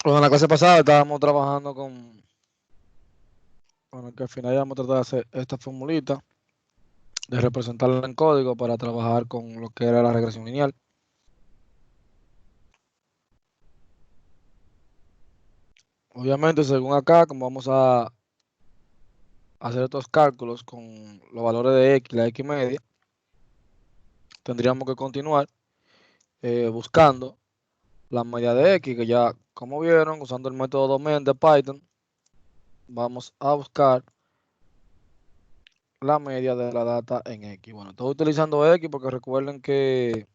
Bueno, en la clase pasada estábamos trabajando con el que al final íbamos a tratar de hacer esta formulita, de representarla en código para trabajar con lo que era la regresión lineal. Obviamente, según acá, como vamos a hacer estos cálculos con los valores de x, la x media, tendríamos que continuar buscando la media de x, que ya, como vieron, usando el método domain de Python, vamos a buscar la media de la data en x. Bueno, estoy utilizando x porque recuerden que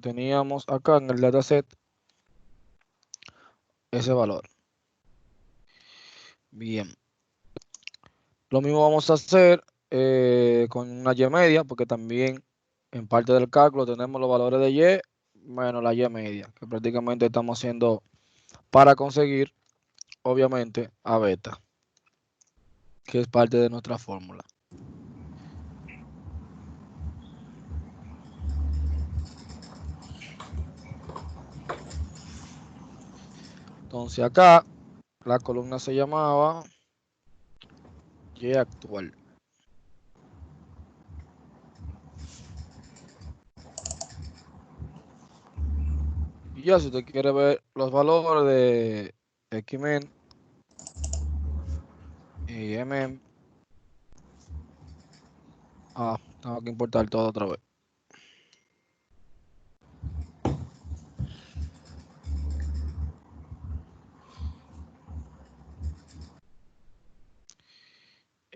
teníamos acá en el dataset ese valor. Bien. Lo mismo vamos a hacer con una y media, porque también en parte del cálculo tenemos los valores de y menos la y media, que prácticamente estamos haciendo para conseguir, obviamente, a beta, que es parte de nuestra fórmula. Entonces acá la columna se llamaba y actual. Y ya si usted quiere ver los valores de xmin y mm, tengo que importar todo otra vez.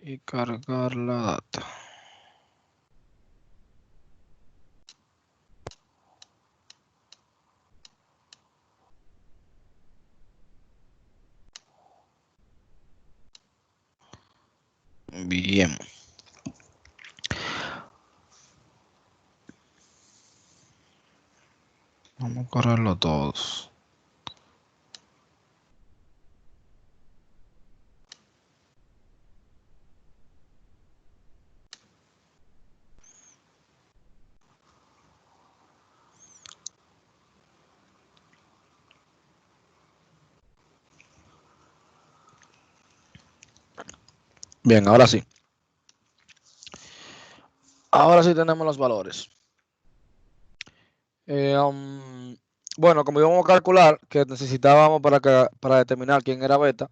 Y cargar la data. Bien. Vamos a correrlo todos. Bien, ahora sí. Ahora sí tenemos los valores. Bueno, como íbamos a calcular que necesitábamos para determinar quién era beta,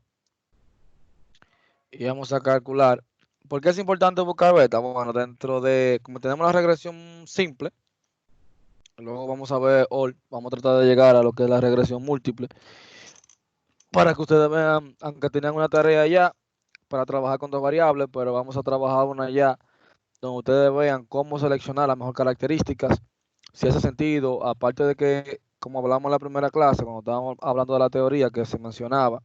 íbamos a calcular. ¿Por qué es importante buscar beta? Bueno, dentro de, como tenemos la regresión simple, luego vamos a ver, hoy vamos a tratar de llegar a lo que es la regresión múltiple, para que ustedes vean, aunque tenían una tarea ya para trabajar con dos variables, pero vamos a trabajar una ya donde ustedes vean cómo seleccionar las mejores características, si hace sentido, aparte de que, como hablamos en la primera clase, cuando estábamos hablando de la teoría que se mencionaba,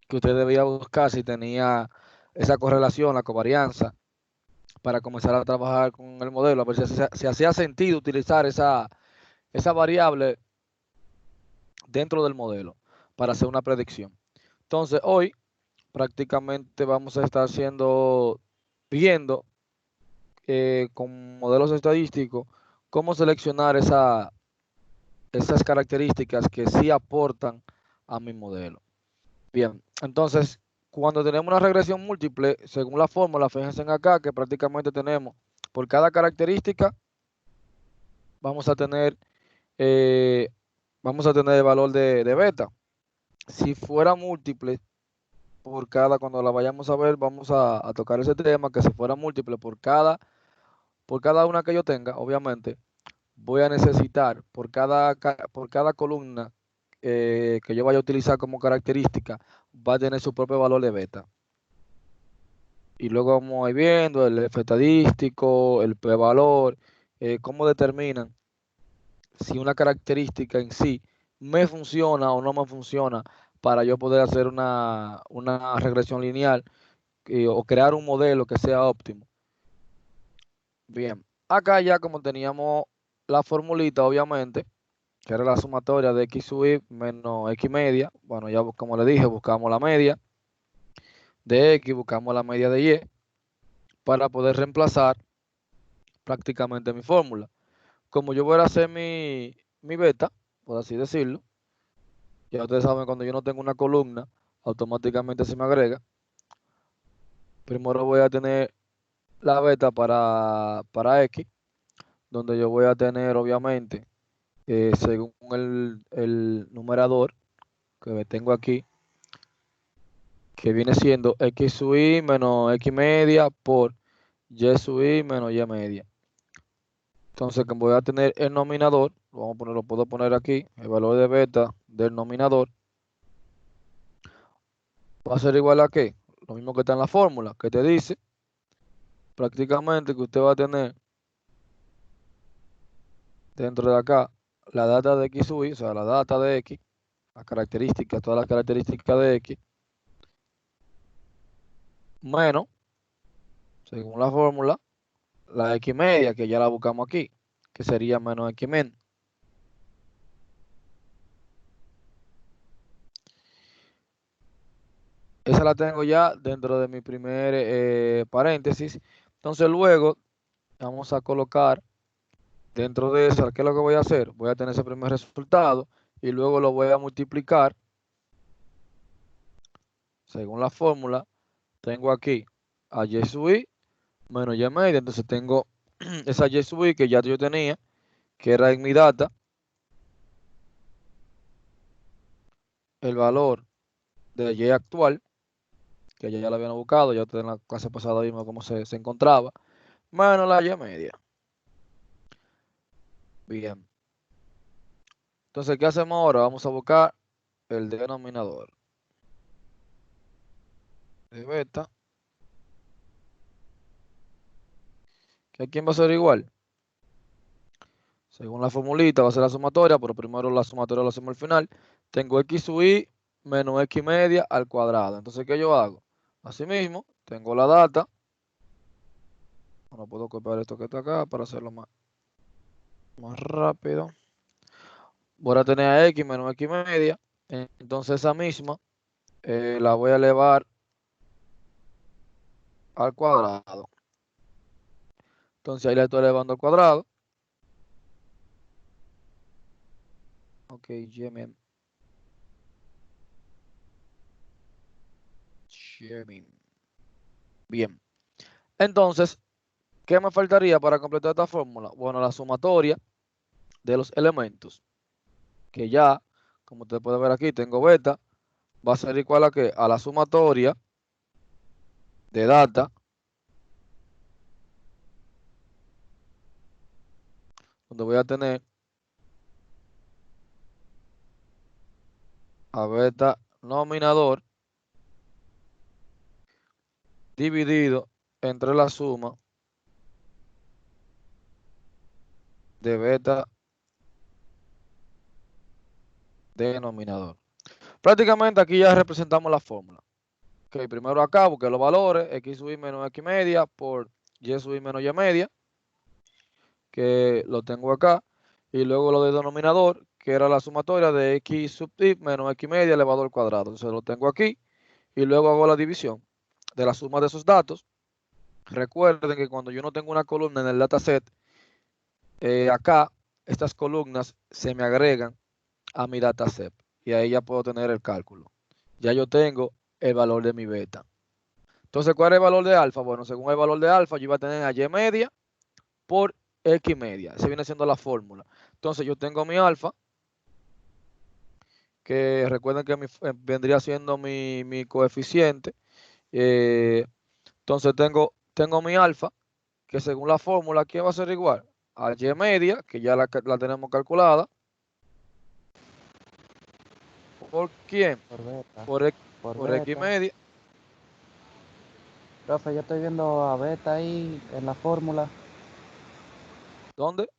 que usted debía buscar si tenía esa correlación, la covarianza, para comenzar a trabajar con el modelo, a ver si hacía sentido utilizar esa variable dentro del modelo para hacer una predicción. Entonces, hoy prácticamente vamos a estar viendo con modelos estadísticos cómo seleccionar esas características que sí aportan a mi modelo. Bien, entonces, cuando tenemos una regresión múltiple, según la fórmula, fíjense acá que prácticamente tenemos, por cada característica, vamos a tener, eh, el valor de beta. Si fuera múltiple, cuando la vayamos a ver, vamos a tocar ese tema, que si fuera múltiple por cada una que yo tenga, obviamente, voy a necesitar por cada columna que yo vaya a utilizar como característica, va a tener su propio valor de beta. Y luego vamos a ir viendo el F estadístico, el P-valor, cómo determinan si una característica en sí me funciona o no me funciona para yo poder hacer una regresión lineal o crear un modelo que sea óptimo. Bien, acá ya como teníamos la formulita, obviamente, que era la sumatoria de x sub y menos x media. Bueno, ya como le dije, buscamos la media de x, buscamos la media de y para poder reemplazar prácticamente mi fórmula. Como yo voy a hacer mi beta, por así decirlo, Ya ustedes saben, cuando yo no tengo una columna, automáticamente se me agrega. Primero voy a tener la beta para X, donde yo voy a tener, obviamente, según el numerador que tengo aquí, que viene siendo X sub I menos X media por Y sub I menos Y media. Entonces, como voy a tener el nominador, lo puedo poner aquí, el valor de beta del nominador va a ser igual a qué, lo mismo que está en la fórmula, que te dice prácticamente que usted va a tener dentro de acá la data de X sub I, o sea, la data de X, las características, todas las características de X, menos, según la fórmula, la X media, que ya la buscamos aquí, que sería menos X men. Esa la tengo ya dentro de mi primer paréntesis. Entonces luego vamos a colocar dentro de esa, ¿qué es lo que voy a hacer? Voy a tener ese primer resultado y luego lo voy a multiplicar según la fórmula. Tengo aquí a Y sub I menos Y media. Entonces tengo esa Y sub I que ya yo tenía, que era en mi data, el valor de Y actual, que ya lo habían buscado, ya ustedes en la clase pasada vimos cómo se encontraba, menos la Y media. Bien. Entonces, ¿qué hacemos ahora? Vamos a buscar el denominador de beta, que aquí va a ser igual. Según la formulita va a ser la sumatoria, pero primero la sumatoria la hacemos al final. Tengo X sub I menos X media al cuadrado. Entonces, ¿qué yo hago? Asimismo, tengo la data. No puedo copiar esto que está acá para hacerlo más rápido. Voy a tener a X menos X media. Entonces, esa misma la voy a elevar al cuadrado. Entonces, ahí la estoy elevando al cuadrado. Ok, Gemin. Bien. Entonces, ¿qué me faltaría para completar esta fórmula? Bueno, la sumatoria de los elementos, que ya, como usted puede ver aquí, tengo beta, va a ser igual a qué? A la sumatoria de data, donde voy a tener a beta nominador dividido entre la suma de beta denominador. Prácticamente aquí ya representamos la fórmula. Ok, primero acá busqué los valores, X sub I menos X media por Y sub I menos Y media, que lo tengo acá, y luego lo de denominador, que era la sumatoria de X sub I menos X media elevado al cuadrado. Entonces lo tengo aquí, y luego hago la división de la suma de esos datos. Recuerden que cuando yo no tengo una columna en el dataset, acá estas columnas se me agregan a mi dataset, y ahí ya puedo tener el cálculo. Ya yo tengo el valor de mi beta. Entonces, ¿cuál es el valor de alfa? Bueno, según el valor de alfa, yo iba a tener a Y media por X media. Esa viene siendo la fórmula. Entonces, yo tengo mi alfa, que recuerden que vendría siendo mi coeficiente. Entonces, tengo mi alfa, que según la fórmula, ¿quién va a ser igual? A Y media, que ya la tenemos calculada. ¿Por quién? Por beta. Por X, Por por X beta. media. Profe, yo estoy viendo a beta ahí en la fórmula. ¿Dónde?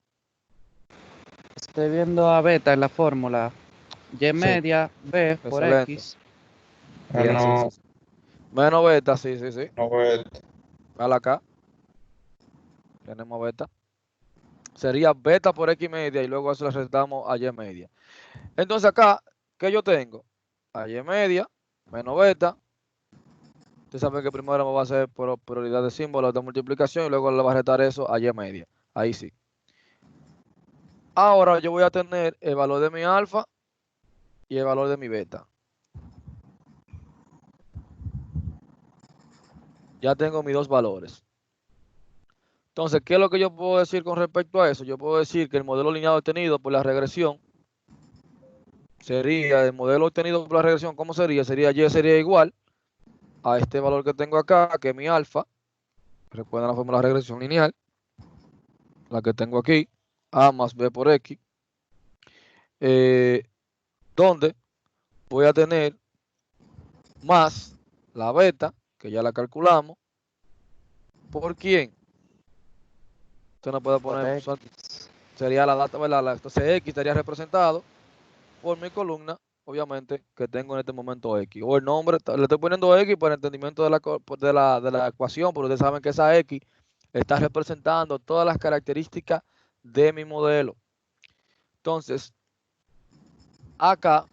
Estoy viendo a beta en la fórmula. Y Sí, media B por excelente. X. Bien, sí, sí, No, sí. Menos beta, sí, sí, sí. no voy Dale acá. Tenemos beta. Sería beta por X media y luego eso le restamos a Y media. Entonces acá, ¿qué yo tengo? A Y media menos beta. Usted sabe que primero me va a hacer por prioridad de símbolos de multiplicación y luego le va a restar eso a Y media. Ahí sí. Ahora yo voy a tener el valor de mi alfa y el valor de mi beta. Ya tengo mis dos valores. Entonces, ¿qué es lo que yo puedo decir con respecto a eso? Yo puedo decir que el modelo lineal obtenido por la regresión sería, el modelo obtenido por la regresión, ¿cómo sería? Sería Y sería igual a este valor que tengo acá, que es mi alfa. Recuerden la fórmula de regresión lineal, la que tengo aquí, A más B por X, donde voy a tener más la beta, que ya la calculamos, ¿por quién? Usted no puede Por poner, X. sería la data, ¿verdad? Entonces X estaría representado por mi columna, obviamente, que tengo en este momento X. O el nombre, le estoy poniendo X para entendimiento de la ecuación, porque ustedes saben que esa X está representando todas las características de mi modelo. Entonces, acá,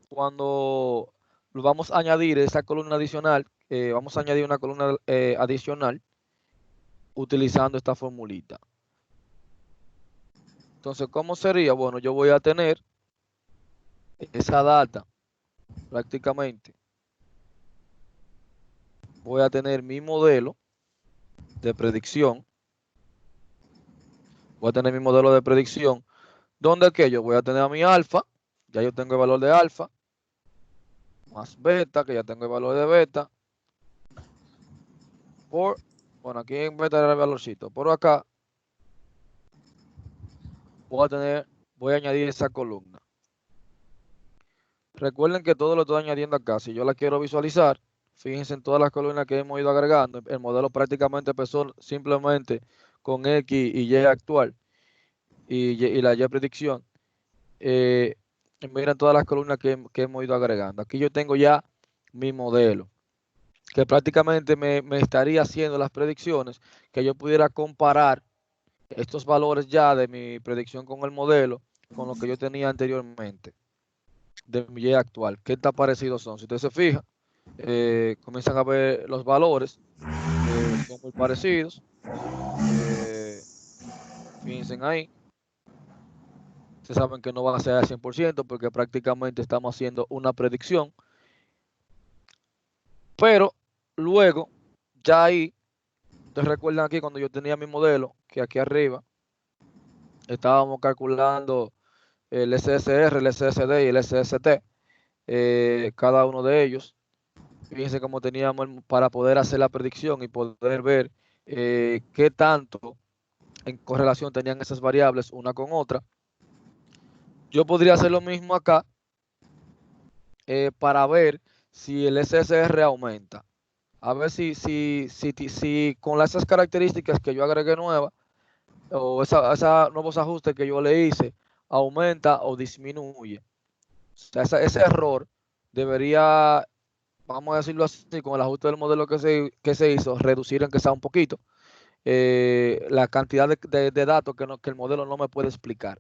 cuando vamos a añadir esa columna adicional, vamos a añadir una columna adicional utilizando esta formulita. Entonces, ¿cómo sería? Bueno, yo voy a tener esa data prácticamente. Voy a tener mi modelo de predicción. Voy a tener mi modelo de predicción. ¿Dónde que yo voy a tener a mi alfa? Ya yo tengo el valor de alfa. Más beta, que ya tengo el valor de beta. Bueno, aquí en beta era el valorcito. Por acá voy a añadir esa columna. Recuerden que todo lo estoy añadiendo acá. Si yo la quiero visualizar, fíjense en todas las columnas que hemos ido agregando. El modelo prácticamente empezó simplemente con X y Y actual y la Y predicción. Miren todas las columnas que hemos ido agregando. Aquí yo tengo ya mi modelo, que prácticamente me estaría haciendo las predicciones, que yo pudiera comparar estos valores ya de mi predicción con el modelo, con lo que yo tenía anteriormente, de mi Y actual. ¿Qué tan parecidos son? Si ustedes se fijan, comienzan a ver los valores, son muy parecidos. Fíjense ahí. Se saben que no va a ser al 100% porque prácticamente estamos haciendo una predicción. Pero luego, ya ahí, ustedes recuerdan aquí cuando yo tenía mi modelo, que aquí arriba estábamos calculando el SSR, el SSD y el SST, cada uno de ellos. Fíjense cómo teníamos para poder hacer la predicción y poder ver qué tanto en correlación tenían esas variables una con otra. Yo podría hacer lo mismo acá para ver si el SSR aumenta. A ver si con esas características que yo agregué nuevas, o esos nuevos ajustes que yo le hice, aumenta o disminuye. O sea, ese error debería, vamos a decirlo así, con el ajuste del modelo que se hizo, reducir en que sea un poquito la cantidad de datos que el modelo no me puede explicar.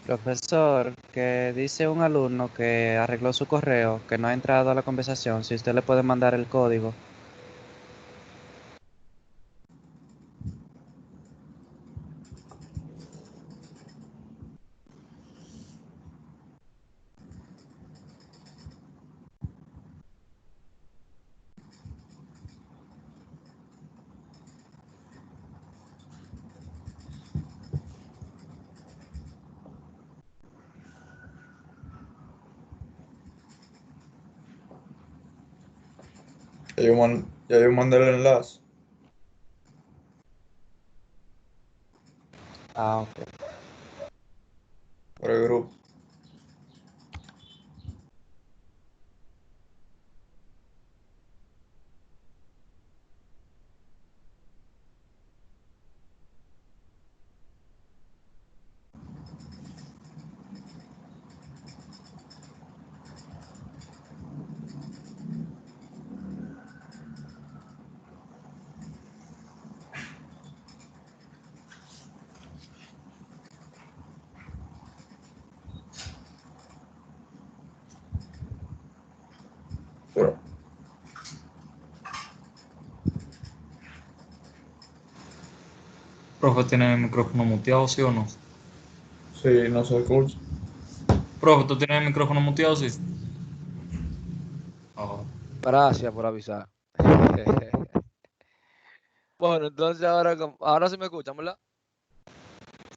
Profesor, que dice un alumno que arregló su correo, que no ha entrado a la conversación, si usted le puede mandar el código. Ya yo mandé el enlace. Ah, ok. Por el grupo. Pero, profe, ¿tiene el micrófono muteado, sí o no? Sí, no se escucha. Profe, ¿tú tienes el micrófono muteado? Sí. Oh, Gracias por avisar. Bueno, entonces ahora sí me escuchan, ¿verdad?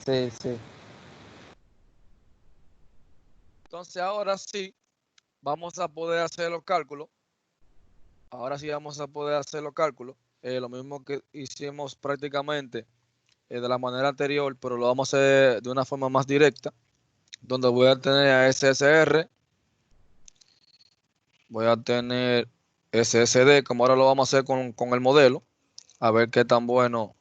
Sí, sí. Entonces ahora sí vamos a poder hacer los cálculos. Ahora sí vamos a poder hacer los cálculos. Lo mismo que hicimos prácticamente de la manera anterior, pero lo vamos a hacer de una forma más directa, donde voy a tener a SSR, voy a tener SSD, como ahora lo vamos a hacer con el modelo, a ver qué tan bueno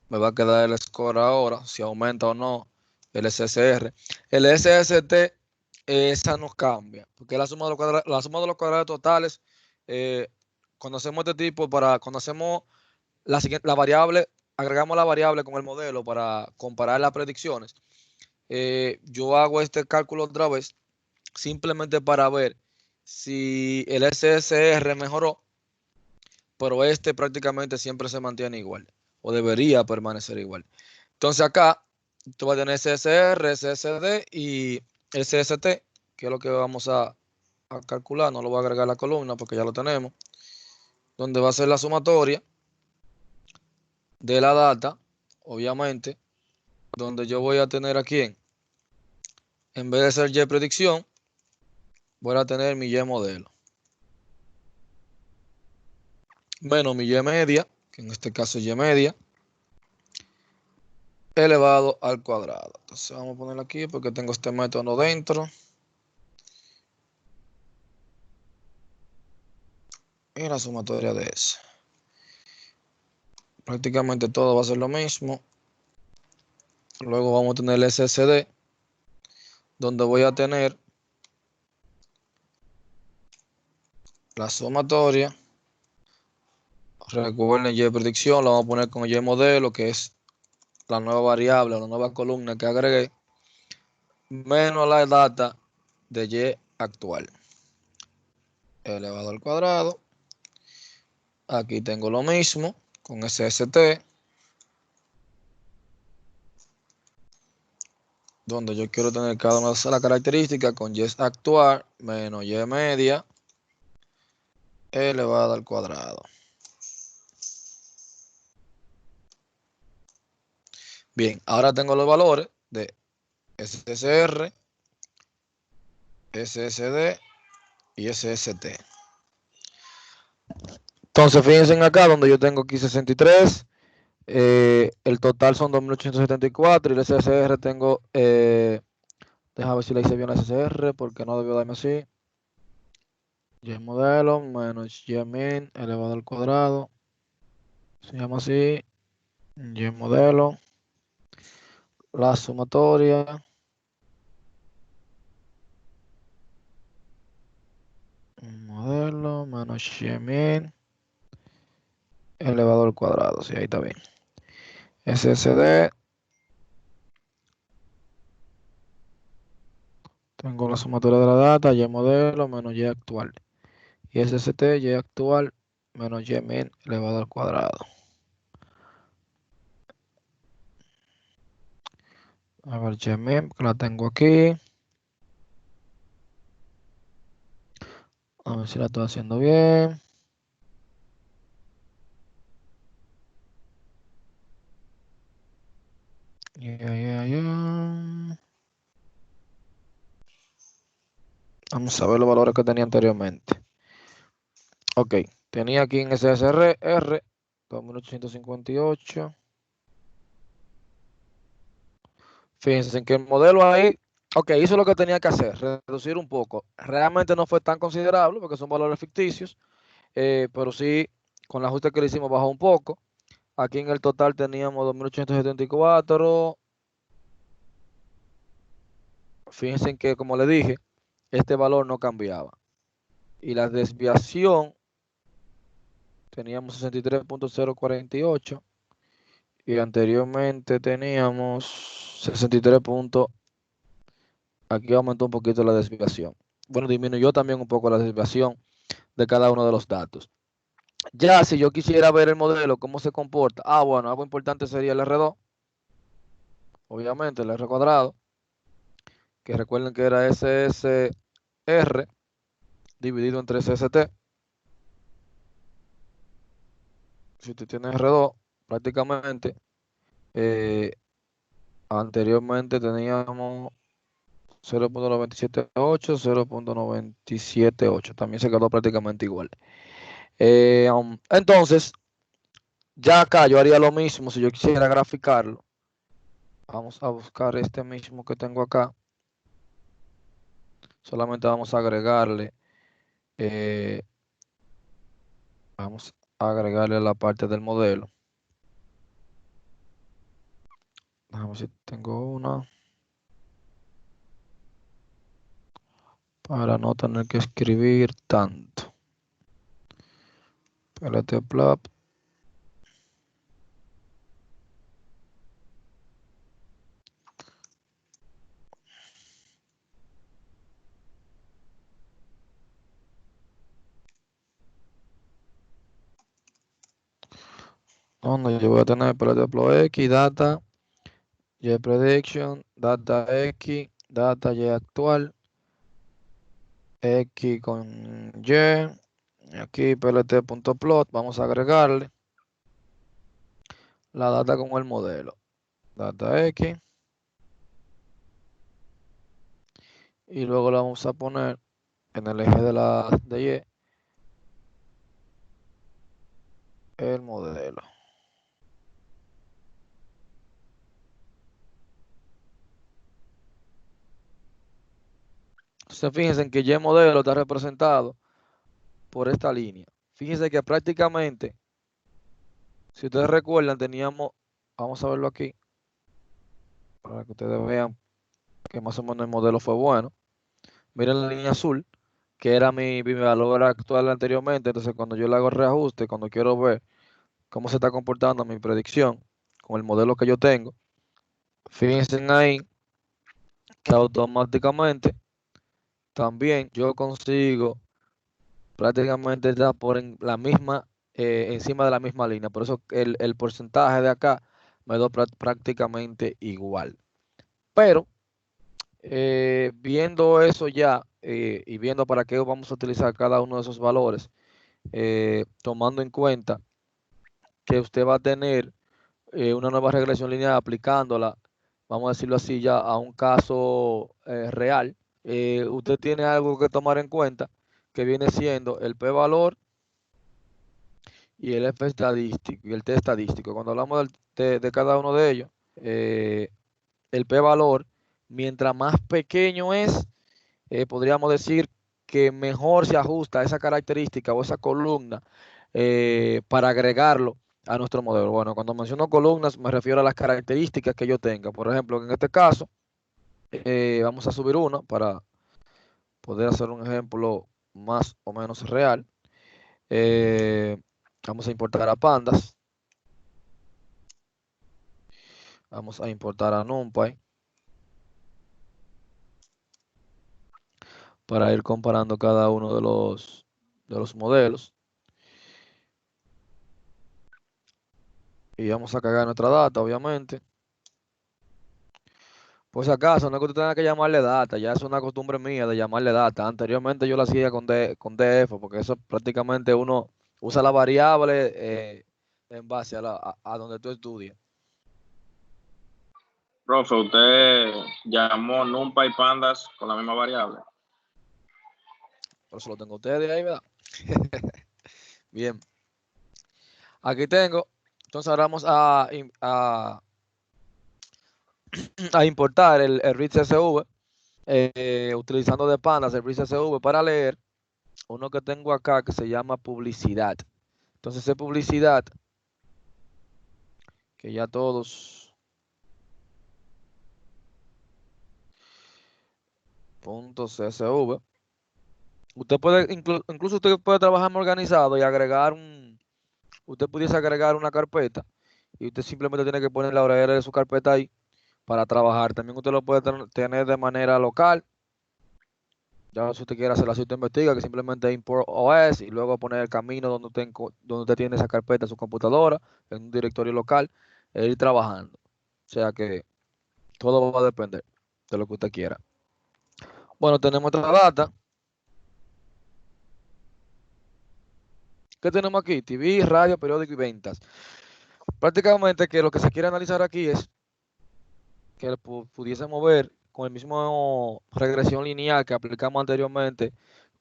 me va a quedar el score ahora, si aumenta o no el SSR. El SST, esa no cambia, porque la suma de los cuadrados totales, cuando hacemos este tipo, cuando hacemos la variable, agregamos la variable con el modelo para comparar las predicciones. Yo hago este cálculo otra vez, simplemente para ver si el SSR mejoró, pero este prácticamente siempre se mantiene igual, o debería permanecer igual. Entonces acá tú vas a tener SSR, SSD y SST, que es lo que vamos a calcular. No lo voy a agregar a la columna porque ya lo tenemos, donde va a ser la sumatoria de la data, obviamente, donde yo voy a tener aquí, en vez de ser Y predicción, voy a tener mi Y modelo, menos mi Y media, que en este caso es Y media, elevado al cuadrado. Entonces vamos a ponerlo aquí porque tengo este método dentro. Y la sumatoria de eso. Prácticamente todo va a ser lo mismo. Luego vamos a tener el SSD, donde voy a tener la sumatoria. Recuerden Y predicción, lo vamos a poner con Y modelo, que es la nueva variable, la nueva columna que agregué, menos la data de Y actual, elevado al cuadrado. Aquí tengo lo mismo con SST, donde yo quiero tener cada una de las características con Y actual menos Y media elevado al cuadrado. Bien, ahora tengo los valores de SSR, SSD y SST. Entonces, fíjense acá donde yo tengo aquí 63. El total son 2.874 y el SSR tengo, déjame ver si le hice bien el SSR porque no debió darme así. Y modelo menos Y min elevado al cuadrado. Se llama así. Y modelo. La sumatoria. Modelo menos Y min elevado al cuadrado. Sí, ahí está bien. SSD. Tengo la sumatoria de la data, Y modelo menos Y actual. Y SST, Y actual menos Y min elevado al cuadrado. A ver, Y min, que la tengo aquí. A ver si la estoy haciendo bien. Vamos a ver los valores que tenía anteriormente. Ok, tenía aquí en SSR, 2858. Fíjense en que el modelo ahí, ok, hizo lo que tenía que hacer, reducir un poco. Realmente no fue tan considerable porque son valores ficticios, pero sí, con el ajuste que le hicimos bajó un poco. Aquí en el total teníamos 2874. Fíjense en que, como le dije, este valor no cambiaba. Y la desviación teníamos 63.048 y anteriormente teníamos 63. Aquí aumentó un poquito la desviación. Bueno, disminuyó también un poco la desviación de cada uno de los datos. Ya si yo quisiera ver el modelo, cómo se comporta, bueno, algo importante sería el R2, obviamente el R cuadrado, que recuerden que era SSR dividido entre SST. Si usted tiene R2, prácticamente, anteriormente teníamos 0.978, 0.978. También se quedó prácticamente igual. Entonces, ya acá yo haría lo mismo si yo quisiera graficarlo. Vamos a buscar este mismo que tengo acá. Solamente vamos a agregarle. Vamos a agregarle la parte del modelo. Vamos ver si tengo una. Para no tener que escribir tanto. PLT-plap. Donde yo voy a tener PLT-plot X, data, Y prediction, data X, data Y actual, X con Y. Y aquí plt.plot, vamos a agregarle la data con el modelo. Data X. Y luego la vamos a poner en el eje de Y el modelo. Entonces fíjense que Y modelo está representado por esta línea. Fíjense que prácticamente, si ustedes recuerdan, teníamos, vamos a verlo aquí, para que ustedes vean que más o menos el modelo fue bueno. Miren la línea azul, que era mi valor actual anteriormente. Entonces cuando yo le hago el reajuste, cuando quiero ver cómo se está comportando mi predicción con el modelo que yo tengo, fíjense ahí que automáticamente también yo consigo prácticamente está por la misma, encima de la misma línea. Por eso el porcentaje de acá me da prácticamente igual. Pero viendo eso ya y viendo para qué vamos a utilizar cada uno de esos valores, tomando en cuenta que usted va a tener una nueva regresión lineal aplicándola, vamos a decirlo así, ya a un caso real, usted tiene algo que tomar en cuenta que viene siendo el p-valor y el F estadístico y el T estadístico. Cuando hablamos de cada uno de ellos, el p-valor, mientras más pequeño es, podríamos decir que mejor se ajusta a esa característica o esa columna para agregarlo a nuestro modelo. Bueno, cuando menciono columnas me refiero a las características que yo tenga. Por ejemplo, en este caso, vamos a subir una para poder hacer un ejemplo más o menos real. Vamos a importar a pandas. Vamos a importar a NumPy para ir comparando cada uno de los modelos. Y vamos a cargar nuestra data, obviamente. Por si acaso, no es que usted tenga que llamarle data, ya es una costumbre mía de llamarle data. Anteriormente yo lo hacía con DF, porque eso prácticamente uno usa la variable en base a donde tú estudias. Profe, ¿usted llamó NumPy y Pandas con la misma variable? Por eso lo tengo ustedes ahí, ¿verdad? Bien. Aquí tengo. Entonces ahora vamos a importar el read CSV, utilizando de pandas el read CSV para leer uno que tengo acá que se llama publicidad. Entonces esa publicidad, que ya todos .csv, usted puede, incluso usted puede trabajar organizado y agregar usted pudiese agregar una carpeta y usted simplemente tiene que poner la URL de su carpeta ahí para trabajar. También usted lo puede tener de manera local. Ya si usted quiere hacer la usted investiga, que simplemente import OS y luego poner el camino donde usted tiene esa carpeta en su computadora, en un directorio local, e ir trabajando. O sea que todo va a depender de lo que usted quiera. Bueno, tenemos otra data. ¿Qué tenemos aquí? TV, radio, periódico y ventas. Prácticamente que lo que se quiere analizar aquí es que pudiésemos ver con el mismo regresión lineal que aplicamos anteriormente,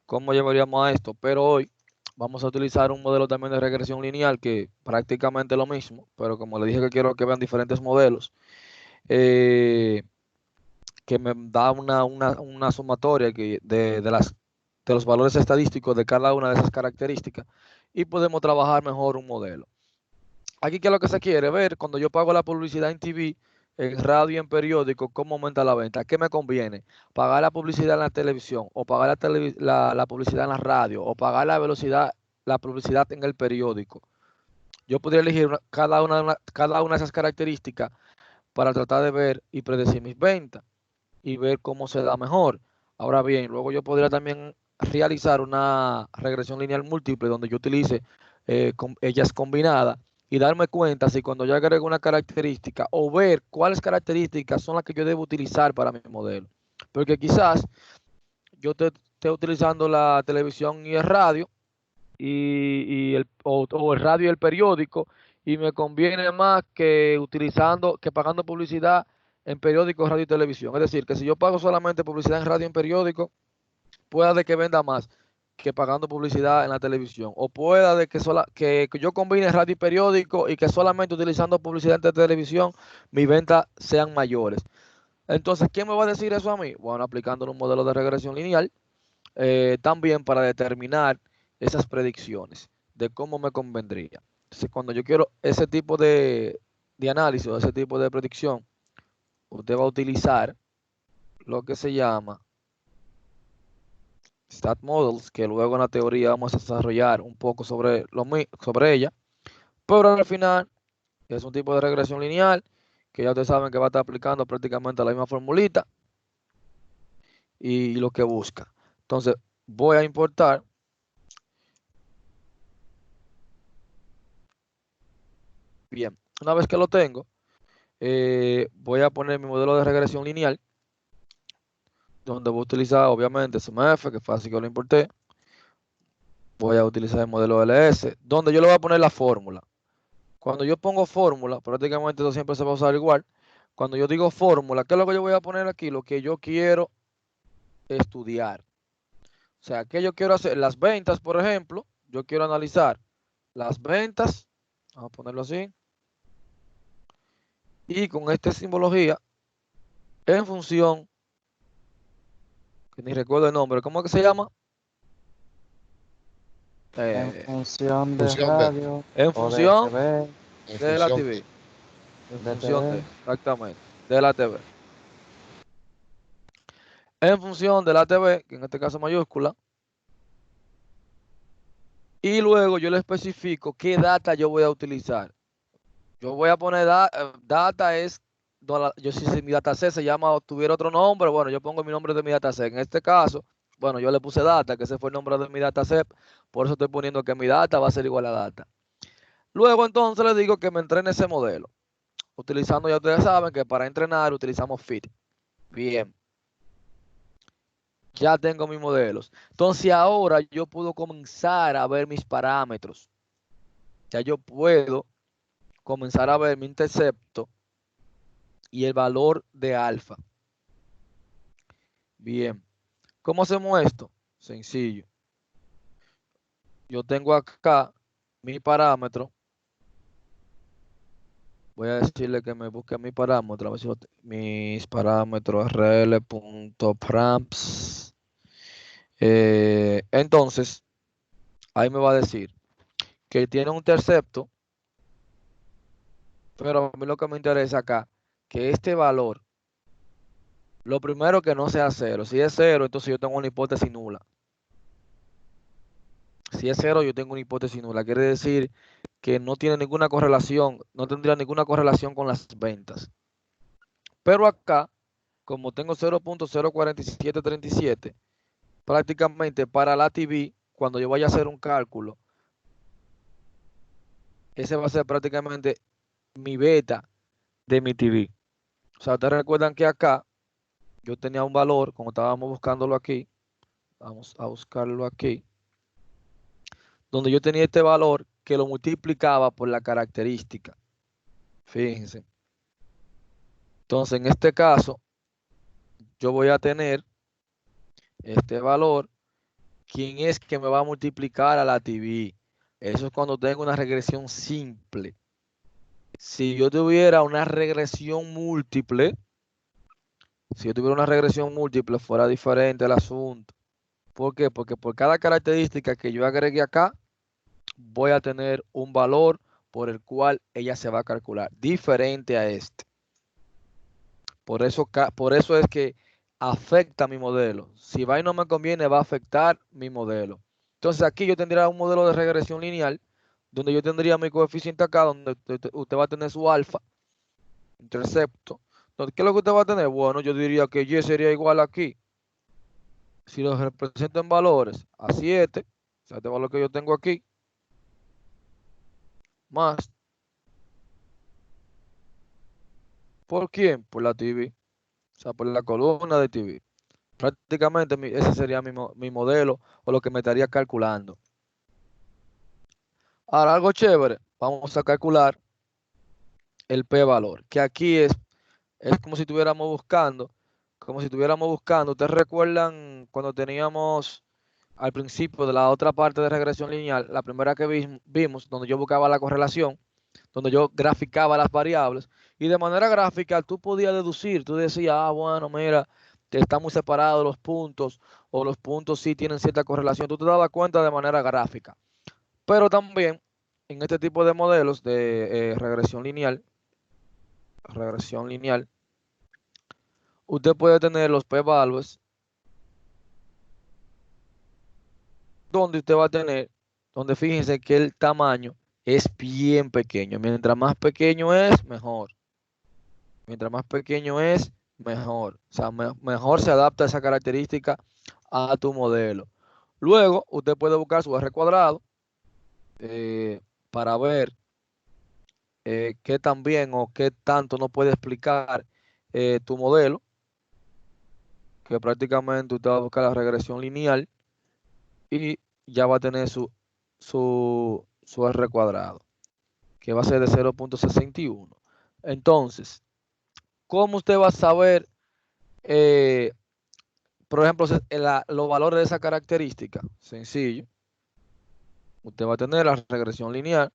cómo llevaríamos a esto, pero hoy vamos a utilizar un modelo también de regresión lineal que prácticamente es lo mismo, pero como le dije que quiero que vean diferentes modelos, eh, que me da una sumatoria de los valores estadísticos de cada una de esas características y podemos trabajar mejor un modelo. Aquí, ¿qué es lo que se quiere ver? Cuando yo pago la publicidad en TV, en radio y en periódico, ¿cómo aumenta la venta? ¿Qué me conviene? ¿Pagar la publicidad en la televisión o pagar la publicidad en la radio o pagar la publicidad en el periódico? Yo podría elegir cada una de esas características para tratar de ver y predecir mis ventas y ver cómo se da mejor. Ahora bien, luego yo podría también realizar una regresión lineal múltiple donde yo utilice ellas combinadas y darme cuenta si cuando yo agrego una característica o ver cuáles características son las que yo debo utilizar para mi modelo. Porque quizás yo esté utilizando la televisión y el radio o el radio y el periódico y me conviene más que pagando publicidad en periódico, radio y televisión. Es decir, que si yo pago solamente publicidad en radio y en periódico, pueda de que venda más que pagando publicidad en la televisión. O pueda de que yo combine radio y periódico y que solamente utilizando publicidad en televisión mis ventas sean mayores. Entonces, ¿quién me va a decir eso a mí? Bueno, aplicando un modelo de regresión lineal, también para determinar esas predicciones de cómo me convendría. Entonces, cuando yo quiero ese tipo de análisis o ese tipo de predicción, usted va a utilizar lo que se llama Stat Models, que luego en la teoría vamos a desarrollar un poco sobre ella, pero al final es un tipo de regresión lineal que ya ustedes saben que va a estar aplicando prácticamente la misma formulita y lo que busca. Entonces voy a importar bien. Una vez que lo tengo, voy a poner mi modelo de regresión lineal, donde voy a utilizar obviamente SMF, que fue así que lo importé. Voy a utilizar el modelo LS, donde yo le voy a poner la fórmula. Cuando yo pongo fórmula, prácticamente eso siempre se va a usar igual. Cuando yo digo fórmula, ¿qué es lo que yo voy a poner aquí? Lo que yo quiero estudiar. O sea, ¿qué yo quiero hacer? Las ventas, por ejemplo, yo quiero analizar las ventas, vamos a ponerlo así, y con esta simbología, en función, que ni recuerdo el nombre, ¿cómo es que se llama? En función de función de- radio En o de función TV, En de la función, TV. En de función TV. de, exactamente, de la TV. En función de la TV, que en este caso mayúscula, y luego yo le especifico qué data yo voy a utilizar. Yo voy a poner data es, yo si mi dataset se llama o tuviera otro nombre, bueno, yo pongo mi nombre de mi dataset. En este caso, bueno, yo le puse data, que ese fue el nombre de mi dataset, por eso estoy poniendo que mi data va a ser igual a data. Luego entonces le digo que me entrene ese modelo, utilizando, ya ustedes saben que para entrenar utilizamos fit. Bien, ya tengo mis modelos. Entonces ahora yo puedo comenzar a ver mis parámetros. Ya yo puedo comenzar a ver mi intercepto y el valor de alfa. Bien, ¿cómo hacemos esto? Sencillo. Yo tengo acá mi parámetro. Voy a decirle que me busque mi parámetro. A ver si mis parámetros rl.paramps. Entonces, ahí me va a decir que tiene un intercepto, pero a mí lo que me interesa acá, que este valor, lo primero que no sea cero. Si es cero, entonces yo tengo una hipótesis nula. Si es cero, yo tengo una hipótesis nula. Quiere decir que no tiene ninguna correlación, no tendría ninguna correlación con las ventas. Pero acá, como tengo 0.04737, prácticamente para la TV, cuando yo vaya a hacer un cálculo, ese va a ser prácticamente mi beta de mi TV. O sea, ustedes recuerdan que acá yo tenía un valor, como estábamos buscándolo aquí, vamos a buscarlo aquí, donde yo tenía este valor que lo multiplicaba por la característica. Fíjense. Entonces, en este caso, yo voy a tener este valor. ¿Quién es que me va a multiplicar a la TV? Eso es cuando tengo una regresión simple. Si yo tuviera una regresión múltiple, fuera diferente el asunto. ¿Por qué? Porque por cada característica que yo agregue acá, voy a tener un valor por el cual ella se va a calcular, diferente a este. Por eso es que afecta mi modelo. Si va y no me conviene, va a afectar mi modelo. Entonces aquí yo tendría un modelo de regresión lineal, donde yo tendría mi coeficiente acá, donde usted va a tener su alfa, intercepto. Entonces, ¿qué es lo que usted va a tener? Bueno, yo diría que Y sería igual aquí. Si lo represento en valores a 7, o sea, este valor que yo tengo aquí, más, ¿por quién? Por la TV, o sea, por la columna de TV. Prácticamente ese sería mi modelo o lo que me estaría calculando. Ahora, algo chévere, vamos a calcular el p-valor, que aquí es como si estuviéramos buscando, ¿ustedes recuerdan cuando teníamos al principio de la otra parte de regresión lineal, la primera que vimos, donde yo buscaba la correlación, donde yo graficaba las variables, y de manera gráfica tú podías deducir, tú decías, bueno, mira, que están muy separados los puntos, o los puntos sí tienen cierta correlación, tú te dabas cuenta de manera gráfica. Pero también en este tipo de modelos de regresión lineal, usted puede tener los p-values, donde usted va a tener, donde fíjense que el tamaño es bien pequeño. Mientras más pequeño es, mejor. Mientras más pequeño es, mejor. O sea, mejor se adapta esa característica a tu modelo. Luego, usted puede buscar su R cuadrado para ver qué tan bien o qué tanto no puede explicar tu modelo, que prácticamente usted va a buscar la regresión lineal y ya va a tener su R cuadrado, que va a ser de 0.61. Entonces, ¿cómo usted va a saber, por ejemplo, los valores de esa característica? Sencillo. Usted va a tener la regresión lineal,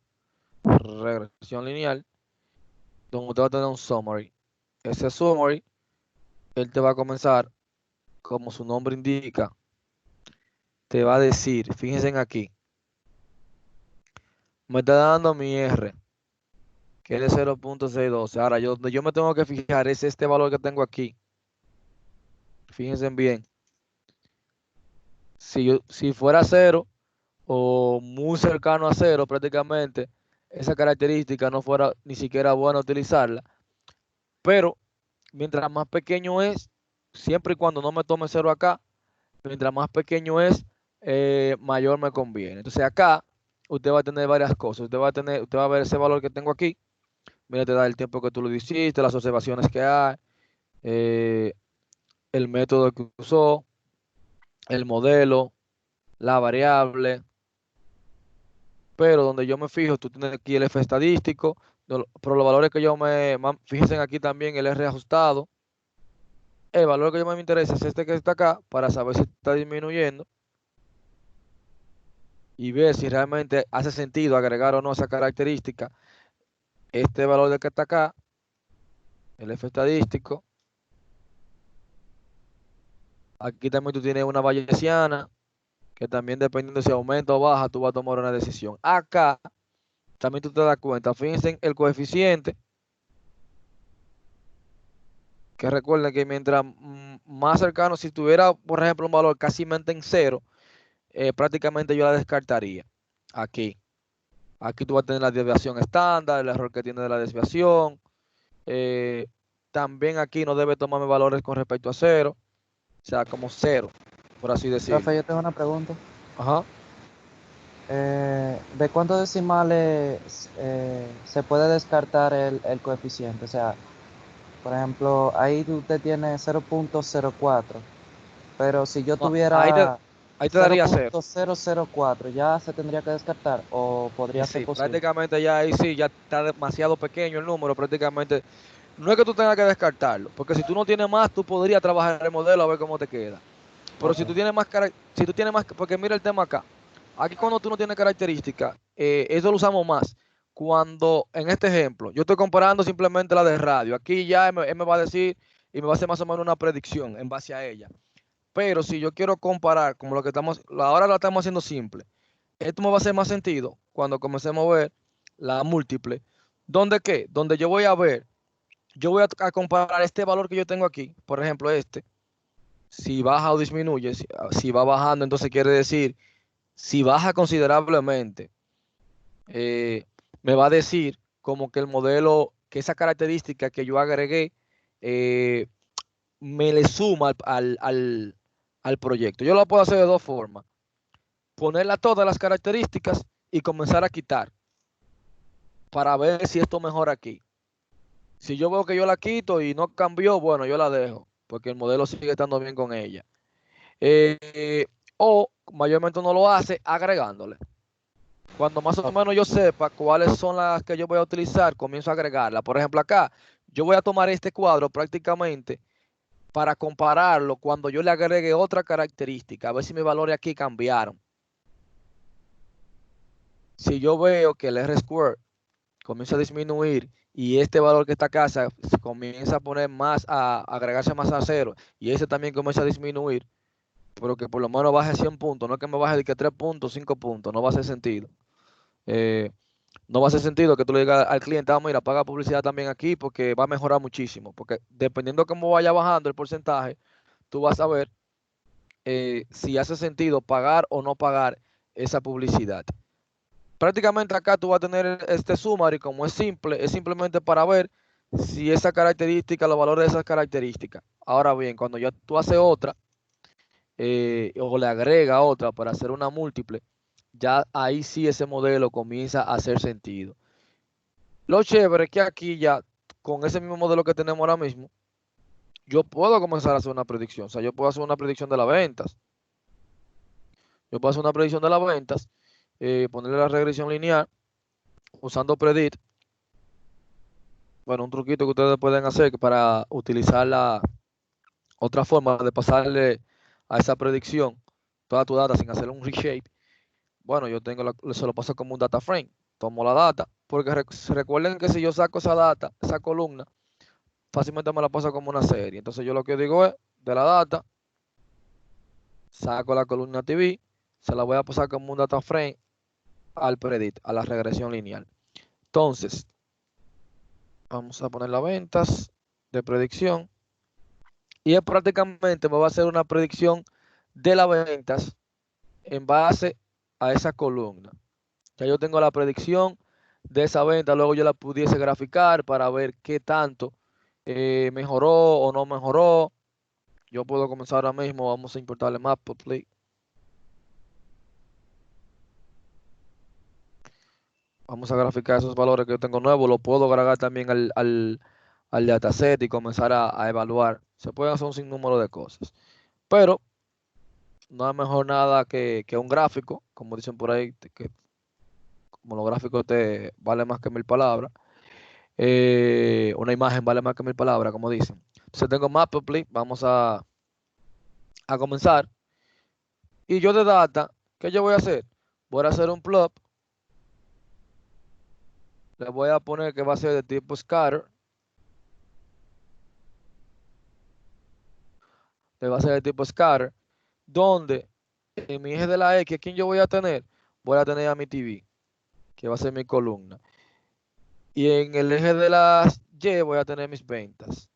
donde usted va a tener un summary. Ese summary, él te va a comenzar, como su nombre indica, te va a decir, fíjense en aquí, me está dando mi R, que es de 0.612. Ahora, donde yo me tengo que fijar es este valor que tengo aquí. Fíjense bien. Si fuera 0 o muy cercano a 0 prácticamente, esa característica no fuera ni siquiera buena utilizarla. Pero mientras más pequeño es, siempre y cuando no me tome 0 acá, mientras más pequeño es, mayor me conviene. Entonces acá usted va a tener varias cosas. Usted va a ver ese valor que tengo aquí. Mira, te da el tiempo que tú lo hiciste, las observaciones que hay, eh, el método que usó, el modelo, la variable. Pero donde yo me fijo, tú tienes aquí el F estadístico, pero los valores que fíjense aquí también el R ajustado. El valor que yo más me interesa es este que está acá, para saber si está disminuyendo y ver si realmente hace sentido agregar o no esa característica. Este valor de que está acá, el F estadístico. Aquí también tú tienes una bayesiana, que también dependiendo si aumenta o baja, tú vas a tomar una decisión. Acá también tú te das cuenta, fíjense en el coeficiente, que recuerden que mientras más cercano, si tuviera, por ejemplo, un valor casi en 0, prácticamente yo la descartaría. Aquí. Aquí tú vas a tener la desviación estándar, el error que tiene de la desviación. También aquí no debe tomarme valores con respecto a 0, o sea, como 0, por así decirlo. Profe, yo tengo una pregunta. Ajá. ¿De cuántos decimales se puede descartar el coeficiente? O sea, Por ejemplo, ahí usted tiene 0.04, pero si yo No, tuviera ahí te daría 0. 0.004, ¿ya se tendría que descartar o podría ser Sí, posible? prácticamente ya ahí sí, ya está demasiado pequeño el número, prácticamente. No es que tú tengas que descartarlo, porque si tú no tienes más, tú podrías trabajar el modelo a ver cómo te queda. Pero Ok. si tú tienes más, si tú tienes más, porque mira el tema acá. Aquí cuando tú no tienes características, eso lo usamos más. Cuando, en este ejemplo, yo estoy comparando simplemente la de radio. Aquí ya él me va a decir y me va a hacer más o menos una predicción en base a ella. Pero si yo quiero comparar, como lo que estamos, ahora la estamos haciendo simple. Esto me va a hacer más sentido cuando comencemos a ver la múltiple. ¿Dónde qué? Donde yo voy a ver, yo voy a comparar este valor que yo tengo aquí, por ejemplo este, si baja o disminuye, si va bajando, entonces quiere decir, si baja considerablemente, eh, me va a decir como que el modelo, que esa característica que yo agregué, eh, me le suma al proyecto. Yo lo puedo hacer de dos formas. Ponerla todas las características y comenzar a quitar para ver si esto mejora aquí. Si yo veo que yo la quito y no cambió, bueno, yo la dejo, porque el modelo sigue estando bien con ella. O mayormente uno lo hace agregándole. Cuando más o menos yo sepa cuáles son las que yo voy a utilizar, comienzo a agregarla. Por ejemplo, acá, yo voy a tomar este cuadro prácticamente para compararlo cuando yo le agregue otra característica, a ver si mis valores aquí cambiaron. Si yo veo que el R-square comienza a disminuir y este valor que está acá se comienza a poner más, a agregarse más a cero, y ese también comienza a disminuir, pero que por lo menos baje 100 puntos, no es que me baje de que 3 puntos, 5 puntos, no va a hacer sentido. Eh, no va a hacer sentido que tú le digas al cliente, ah, mira, paga publicidad también aquí porque va a mejorar muchísimo, porque dependiendo de cómo vaya bajando el porcentaje, tú vas a ver si hace sentido pagar o no pagar esa publicidad. Prácticamente acá tú vas a tener este summary, como es simple, es simplemente para ver si esa característica, los valores de esas características. Ahora bien, cuando ya tú haces otra, o le agrega otra para hacer una múltiple, ya ahí sí ese modelo comienza a hacer sentido. Lo chévere es que aquí ya, con ese mismo modelo que tenemos ahora mismo, yo puedo comenzar a hacer una predicción. O sea, yo puedo hacer una predicción de las ventas. Yo puedo hacer una predicción de las ventas, ponerle la regresión lineal usando Predict. Bueno, un truquito que ustedes pueden hacer para utilizar la otra forma de pasarle a esa predicción toda tu data sin hacerle un reshape. Bueno, yo tengo se lo paso como un data frame. Tomo la data, porque recuerden que si yo saco esa data, esa columna, fácilmente me la paso como una serie. Entonces yo lo que digo es, de la data, saco la columna TV, se la voy a pasar como un data frame al predict, a la regresión lineal. Entonces, vamos a poner las ventas de predicción. Y es prácticamente me va a hacer una predicción de las ventas en base a esa columna. Ya yo tengo la predicción de esa venta, luego yo la pudiese graficar para ver qué tanto mejoró o no mejoró. Yo puedo comenzar ahora mismo, vamos a importarle Matplotlib. Vamos a graficar esos valores que yo tengo nuevos, lo puedo agregar también al dataset y comenzar a evaluar. Se pueden hacer un sinnúmero de cosas. Pero no es mejor nada que un gráfico, como dicen por ahí, que como los gráficos te vale más que 1000 palabras. Una imagen vale más que 1000 palabras, como dicen. Entonces tengo Matplotlib, vamos a comenzar. Y yo de data, ¿qué yo voy a hacer? Voy a hacer un plot. Le voy a poner que va a ser de tipo scatter. Le va a ser de tipo scatter. Donde en mi eje de la X, ¿quién yo voy a tener? Voy a tener a mi TV, que va a ser mi columna. Y en el eje de las Y voy a tener mis ventas.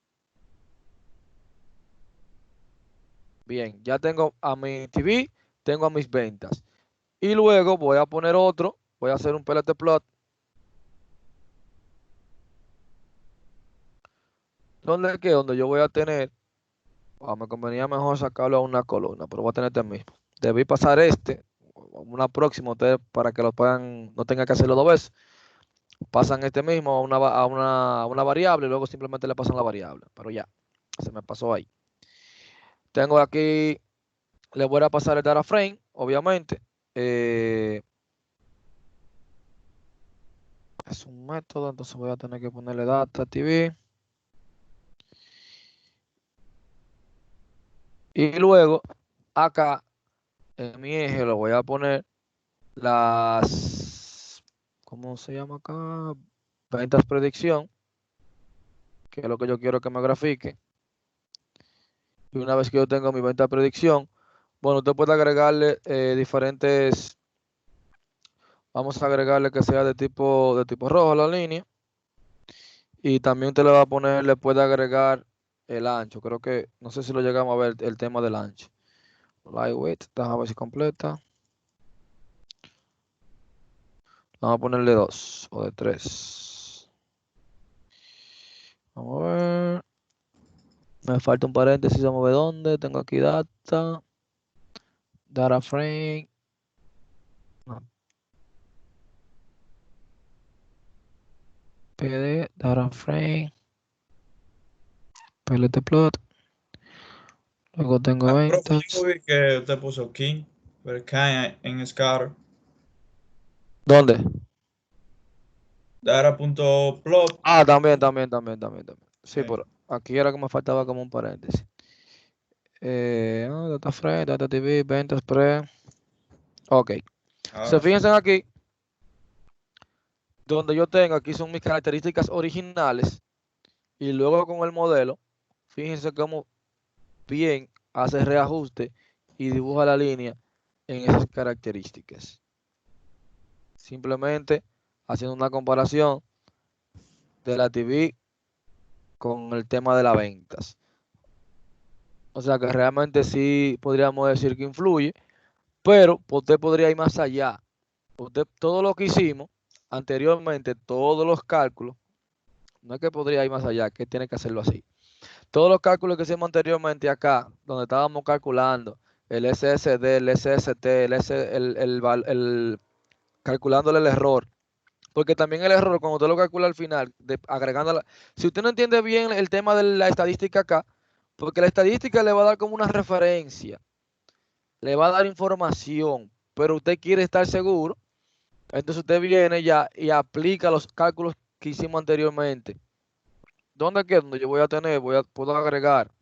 Bien, ya tengo a mi TV, tengo a mis ventas. Y luego voy a poner otro, voy a hacer un pellet plot. ¿Dónde qué? Donde yo voy a tener, me convenía mejor sacarlo a una columna, pero voy a tener este mismo. Debí pasar una próxima ustedes para que lo puedan, no tengan que hacerlo dos veces. pasan este mismo a una variable y luego simplemente le pasan la variable. Pero ya, se me pasó ahí. Tengo aquí, le voy a pasar el data frame, obviamente. Es un método, entonces voy a tener que ponerle data TV. Y luego, acá, en mi eje, lo voy a poner las, ¿cómo se llama acá? Ventas predicción, que es lo que yo quiero que me grafique. Y una vez que yo tengo mi venta predicción, bueno, usted puede agregarle diferentes, vamos a agregarle que sea de tipo rojo la línea. Y también te le va a poner, le puede agregar el ancho. Creo que, no sé si lo llegamos a ver, el tema del ancho. Lightweight, déjame ver si completa. Vamos a ponerle 2 o de 3. Vamos a ver. Me falta un paréntesis, vamos a ver dónde. Tengo aquí data. Data frame. No. PD, data frame. PLT plot. Luego tengo Profe, ventas. yo vi que usted puso King, pero King en Scar. ¿Dónde? Data.plot. Ah, también. Sí, Sí. por aquí era que me faltaba como un paréntesis. Data frame, data TV, ventas pre. Ok. Ahora sí. Fíjense aquí, donde yo tengo, aquí son mis características originales. Y luego con el modelo, fíjense cómo bien hace reajuste y dibuja la línea en esas características. Simplemente haciendo una comparación de la TV con el tema de las ventas. O sea que realmente sí podríamos decir que influye, pero usted podría ir más allá. Usted, todo lo que hicimos anteriormente, todos los cálculos, no es que podría ir más allá, que tiene que hacerlo así. Todos los cálculos que hicimos anteriormente acá, donde estábamos calculando el SSD, el SST, calculándole el error. Porque también el error, cuando usted lo calcula al final, agregando si usted no entiende bien el tema de la estadística acá, porque la estadística le va a dar como una referencia, le va a dar información, pero usted quiere estar seguro, entonces usted viene ya y aplica los cálculos que hicimos anteriormente. ¿Dónde queda? Donde yo voy a tener, puedo agregar,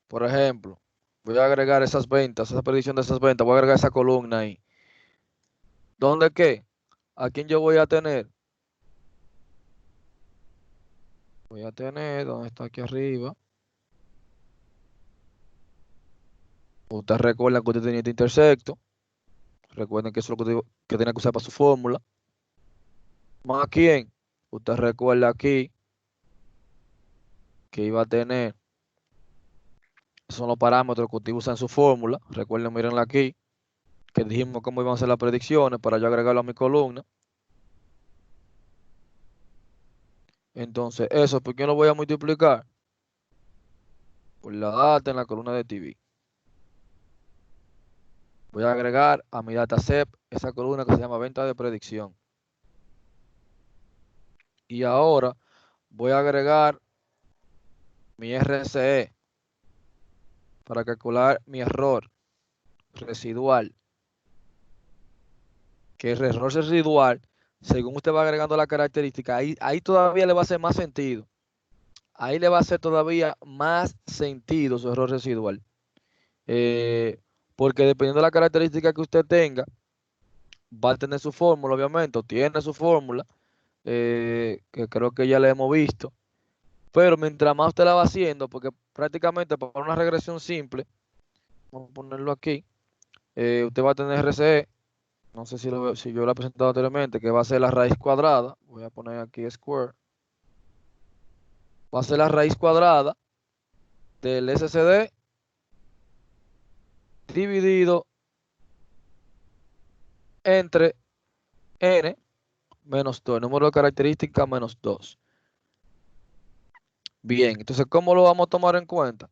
por ejemplo, voy a agregar esas ventas, esa predicción de esas ventas, voy a agregar esa columna ahí. ¿Dónde qué? ¿A quién yo voy a tener? Voy a tener, ¿dónde está aquí arriba? Usted recuerda que usted tenía este intersecto. Recuerden que eso es lo que tenía que usar para su fórmula. ¿Más quién? Usted recuerda aquí que iba a tener, esos son los parámetros que usted usa en su fórmula. Recuerden, mírenla aquí, que dijimos cómo iban a ser las predicciones para yo agregarlo a mi columna. Entonces, eso, ¿por qué lo voy a multiplicar? Por la data en la columna de TV. Voy a agregar a mi dataset esa columna que se llama venta de predicción. Y ahora voy a agregar mi RCE para calcular mi error residual. Que el error residual, según usted va agregando la característica, ahí todavía le va a hacer más sentido. Ahí le va a hacer todavía más sentido su error residual. Porque dependiendo de la característica que usted tenga, va a tener su fórmula, obviamente, o tiene su fórmula, que creo que ya la hemos visto. Pero mientras más usted la va haciendo, porque prácticamente para una regresión simple, vamos a ponerlo aquí, usted va a tener RCE, no sé si yo lo he presentado anteriormente, que va a ser la raíz cuadrada, voy a poner aquí square, va a ser la raíz cuadrada del SSD dividido entre n menos 2, el número de características menos 2. Bien, entonces, ¿cómo lo vamos a tomar en cuenta?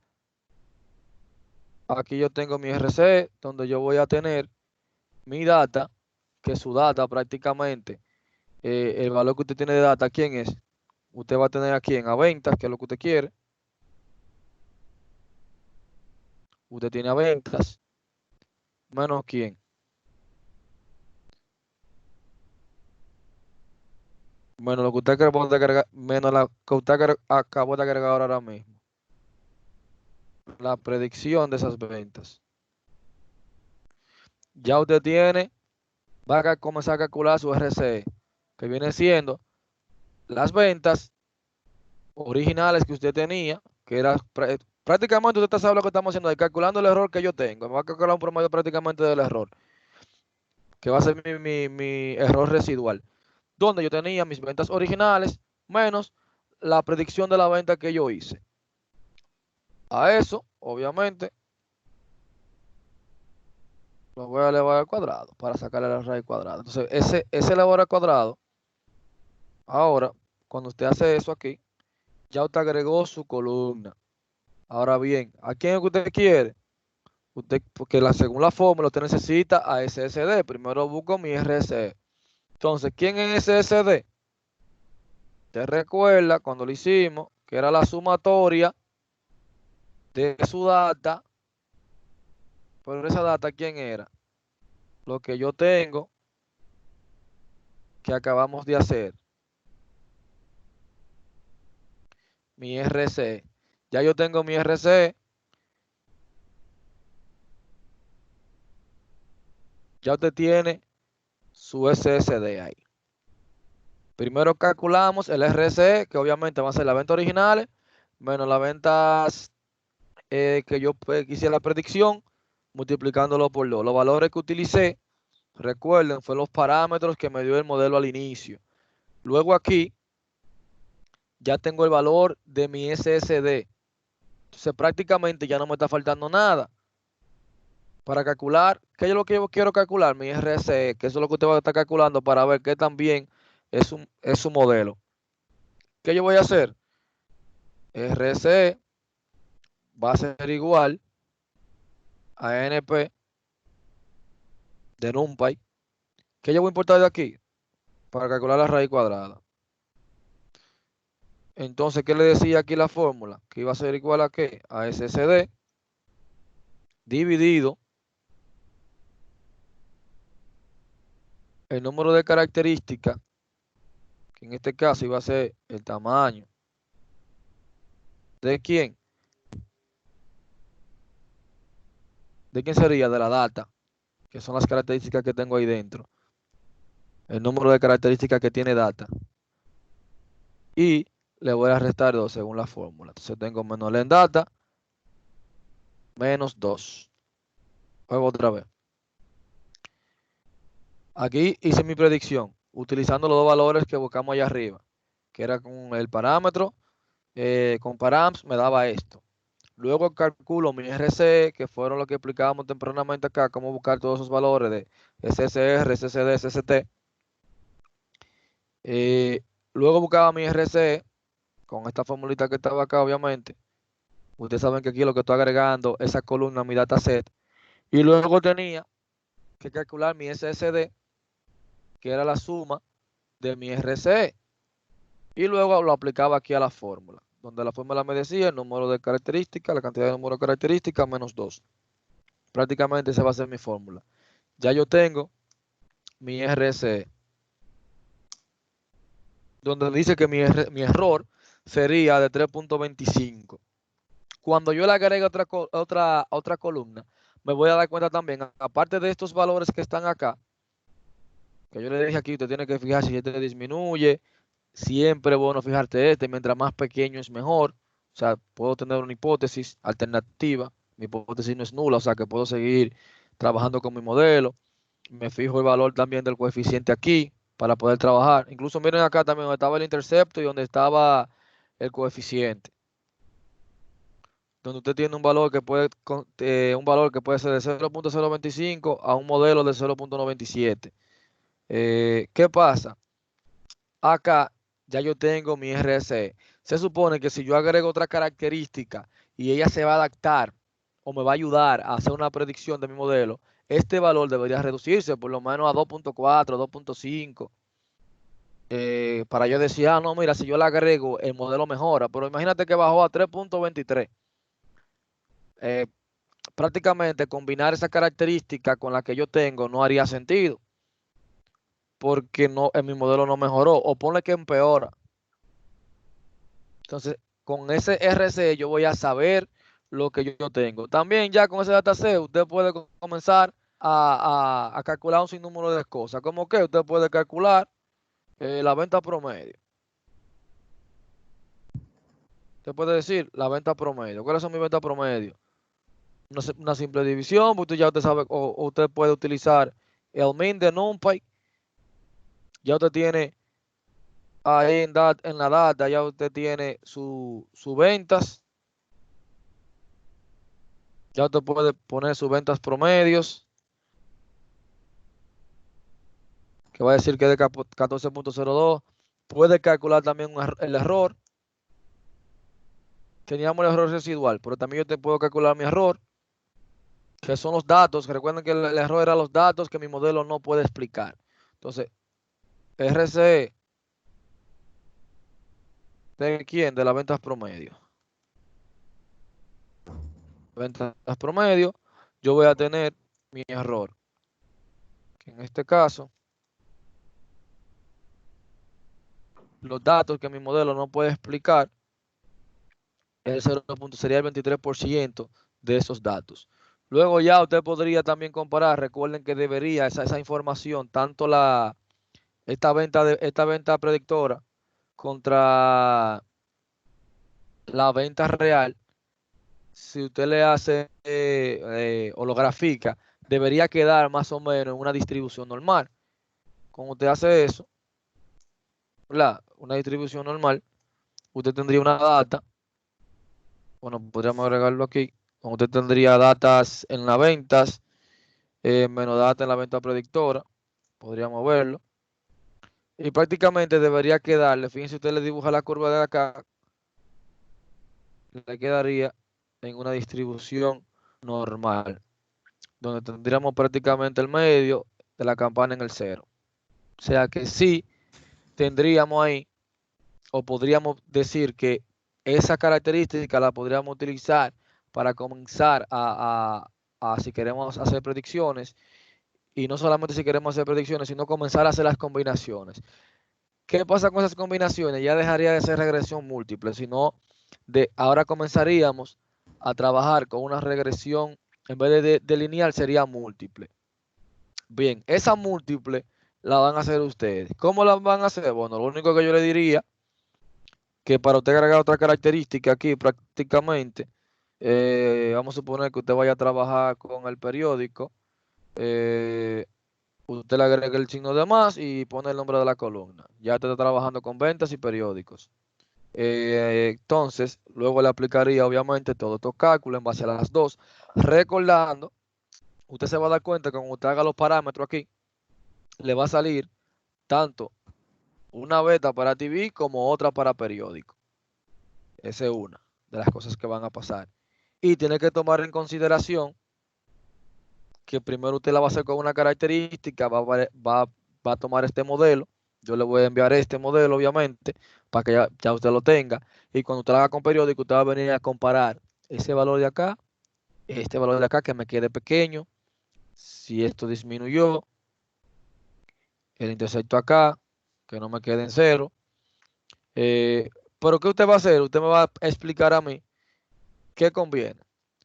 Aquí yo tengo mi RC, donde yo voy a tener mi data, que su data prácticamente el valor que usted tiene de data, ¿quién es? Usted va a tener aquí a ventas, que es lo que usted quiere. Usted tiene a ventas, menos quién. Menos lo que usted acabó de agregar, menos la que usted acabó de agregar ahora mismo. La predicción de esas ventas. Ya usted tiene, va a comenzar a calcular su RCE, que viene siendo las ventas originales que usted tenía, que era prácticamente usted sabe lo que estamos haciendo, calculando el error que yo tengo. Me va a calcular un promedio prácticamente del error, que va a ser mi error residual, donde yo tenía mis ventas originales menos la predicción de la venta que yo hice. A eso, obviamente, lo voy a elevar al cuadrado para sacarle la raíz cuadrada. Entonces, ese elevador al cuadrado, ahora, cuando usted hace eso aquí, ya usted agregó su columna. Ahora bien, ¿a quién es que usted quiere? Usted, porque según la fórmula, usted necesita a SSD. Primero busco mi RCE. Entonces, ¿quién es SSD? Usted recuerda cuando lo hicimos, que era la sumatoria de su data. Pero esa data, ¿quién era? Lo que yo tengo, que acabamos de hacer. Mi RCE. Ya yo tengo mi RCE. Ya usted tiene su SSD ahí. Primero calculamos el RCE, que obviamente va a ser la venta original, menos las ventas que yo hice la predicción, multiplicándolo por 2. Los valores que utilicé, recuerden, fueron los parámetros que me dio el modelo al inicio. Luego aquí, ya tengo el valor de mi SSD. Entonces prácticamente ya no me está faltando nada. Para calcular, ¿qué es lo que yo quiero calcular? Mi RCE, que eso es lo que usted va a estar calculando para ver qué tan bien es su modelo. ¿Qué yo voy a hacer? RCE va a ser igual a NP de NumPy. ¿Qué yo voy a importar de aquí? Para calcular la raíz cuadrada. Entonces, ¿qué le decía aquí la fórmula? Que iba a ser igual a ¿qué? A SSD dividido el número de características, que en este caso iba a ser el tamaño. ¿De quién? ¿De quién sería? De la data, que son las características que tengo ahí dentro. El número de características que tiene data. Y le voy a restar 2 según la fórmula. Entonces tengo menos len data, menos 2. Juego otra vez. Aquí hice mi predicción, utilizando los dos valores que buscamos allá arriba, que era con el parámetro, con params me daba esto. Luego calculo mi RC, que fueron lo que explicábamos tempranamente acá, cómo buscar todos esos valores de SSR, SSD, SST. Luego buscaba mi RC con esta formulita que estaba acá, obviamente. Ustedes saben que aquí lo que estoy agregando, esa columna, mi dataset. Y luego tenía que calcular mi SSD, que era la suma de mi RC. Y luego lo aplicaba aquí a la fórmula, donde la fórmula me decía el número de características, la cantidad de número de características menos 2. Prácticamente esa va a ser mi fórmula. Ya yo tengo mi RCE, donde dice que mi error sería de 3.25. Cuando yo le agregue otra columna, me voy a dar cuenta también, aparte de estos valores que están acá, que yo le dije aquí, usted tiene que fijar si este disminuye, siempre es bueno fijarte mientras más pequeño es mejor. O sea, puedo tener una hipótesis alternativa, mi hipótesis no es nula, o sea que puedo seguir trabajando con mi modelo. Me fijo el valor también del coeficiente aquí para poder trabajar. Incluso miren acá también donde estaba el intercepto y donde estaba el coeficiente. Donde usted tiene un valor que puede ser de 0.025 a un modelo de 0.97. ¿Qué pasa? Acá ya yo tengo mi RCE. Se supone que si yo agrego otra característica y ella se va a adaptar o me va a ayudar a hacer una predicción de mi modelo, este valor debería reducirse por lo menos a 2.4, 2.5. para yo decir, ah, no, mira, si yo le agrego, el modelo mejora, pero imagínate que bajó a 3.23. Prácticamente combinar esa característica con la que yo tengo no haría sentido, porque no, en mi modelo no mejoró, o ponle que empeora. Entonces, con ese RC yo voy a saber lo que yo tengo. También ya con ese dataset usted puede comenzar a calcular un sinnúmero de cosas, como que usted puede calcular la venta promedio. Usted puede decir la venta promedio. ¿Cuáles son mis ventas promedio? Una simple división, porque ya usted sabe, o usted puede utilizar el min de NumPy. Ya usted tiene ahí en la data, ya usted tiene sus ventas. Ya usted puede poner sus ventas promedios, que va a decir que es de 14.02. Puede calcular también el error. Teníamos el error residual, pero también yo te puedo calcular mi error, que son los datos. Que recuerden que el error era los datos que mi modelo no puede explicar. Entonces, RCE, ¿de quién? De las ventas promedio. Ventas promedio, yo voy a tener mi error, que en este caso, los datos que mi modelo no puede explicar, sería el 23% de esos datos. Luego ya usted podría también comparar, recuerden que debería esa información, tanto esta venta predictora contra la venta real, si usted le hace o lo grafica, debería quedar más o menos en una distribución normal. Cuando usted hace eso, ¿verdad? Una distribución normal, usted tendría una data. Bueno, podríamos agregarlo aquí. Usted tendría datas en las ventas, menos data en la venta predictora. Podríamos verlo. Y prácticamente debería quedarle, fíjense, usted le dibuja la curva de acá, le quedaría en una distribución normal, donde tendríamos prácticamente el medio de la campana en el cero. O sea que sí tendríamos ahí, o podríamos decir que esa característica la podríamos utilizar para comenzar si queremos hacer predicciones, y no solamente si queremos hacer predicciones, sino comenzar a hacer las combinaciones. ¿Qué pasa con esas combinaciones? Ya dejaría de ser regresión múltiple, sino ahora comenzaríamos a trabajar con una regresión, en vez de lineal sería múltiple. Bien, esa múltiple la van a hacer ustedes. ¿Cómo la van a hacer? Bueno, lo único que yo le diría, que para usted agregar otra característica aquí prácticamente, vamos a suponer que usted vaya a trabajar con el periódico, usted le agrega el signo de más y pone el nombre de la columna. Ya usted está trabajando con ventas y periódicos. Entonces, luego le aplicaría obviamente todos estos cálculos en base a las dos. Recordando, usted se va a dar cuenta que cuando usted haga los parámetros aquí, le va a salir tanto una beta para TV como otra para periódico. Esa es una de las cosas que van a pasar. Y tiene que tomar en consideración que primero usted la va a hacer con una característica, va a tomar este modelo. Yo le voy a enviar este modelo, obviamente, para que ya usted lo tenga. Y cuando usted lo haga con periódico, usted va a venir a comparar ese valor de acá, este valor de acá que me quede pequeño. Si esto disminuyó, el intersecto acá, que no me quede en cero. Pero ¿qué usted va a hacer? Usted me va a explicar a mí qué conviene.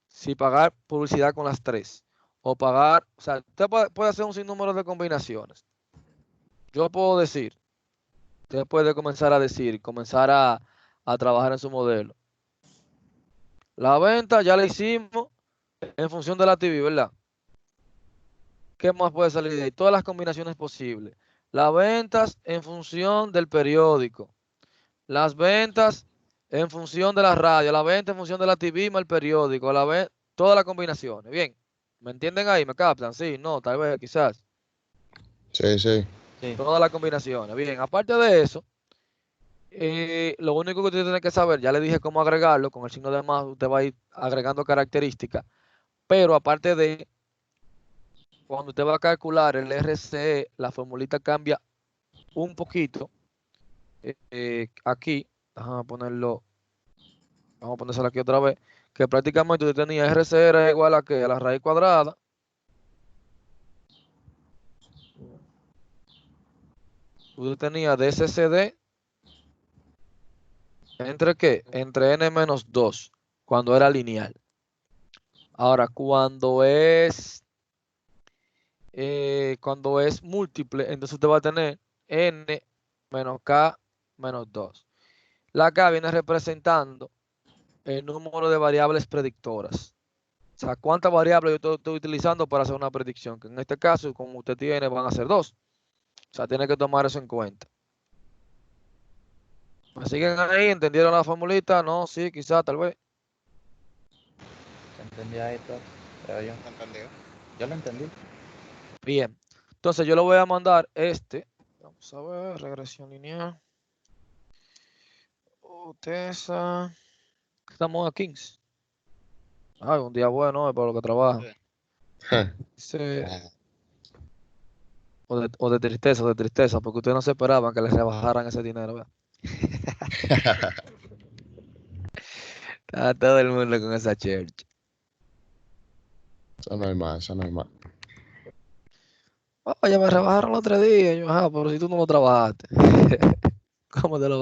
Si pagar publicidad con las tres. O pagar, o sea, usted puede hacer un sinnúmero de combinaciones. Yo puedo decir, usted puede comenzar a decir, comenzar a trabajar en su modelo. La venta ya la hicimos en función de la TV, ¿verdad? ¿Qué más puede salir de ahí? Todas las combinaciones posibles. Las ventas en función del periódico. Las ventas en función de la radio. La venta en función de la TV más el periódico. Todas las combinaciones. Bien. ¿Me entienden ahí? ¿Me captan? Sí, no, tal vez, quizás. Sí, sí. Todas las combinaciones. Bien, aparte de eso, lo único que usted tiene que saber, ya le dije cómo agregarlo, con el signo de más usted va a ir agregando características, pero aparte de, cuando usted va a calcular el RCE, la formulita cambia un poquito, aquí, vamos a ponérselo aquí otra vez, que prácticamente tú tenías RC era igual a que a la raíz cuadrada. Tú tenías DSCD ¿entre qué? Entre n menos 2, cuando era lineal. Ahora, cuando es múltiple, entonces usted va a tener n menos k menos 2. La k viene representando el número de variables predictoras. O sea, cuántas variables yo estoy utilizando para hacer una predicción, que en este caso, como usted tiene, van a ser 2. O sea, tiene que tomar eso en cuenta. ¿Me siguen ahí? ¿Entendieron la formulita? No, sí, quizá, tal vez. ¿Se entendía ahí todo? Creo yo. ¿Entendido? Yo lo entendí. Bien. Entonces yo le voy a mandar este. Vamos a ver, regresión lineal. Tesa. Estamos a 15. Ay, un día bueno para lo que trabaja. Dice, o de tristeza, porque ustedes no se esperaban que les rebajaran ese dinero, ¿verdad? Está todo el mundo con esa church. Eso no hay más, eso no hay más. Oye, me rebajaron el otro día. Yo, pero si tú no lo trabajaste. ¿Cómo te lo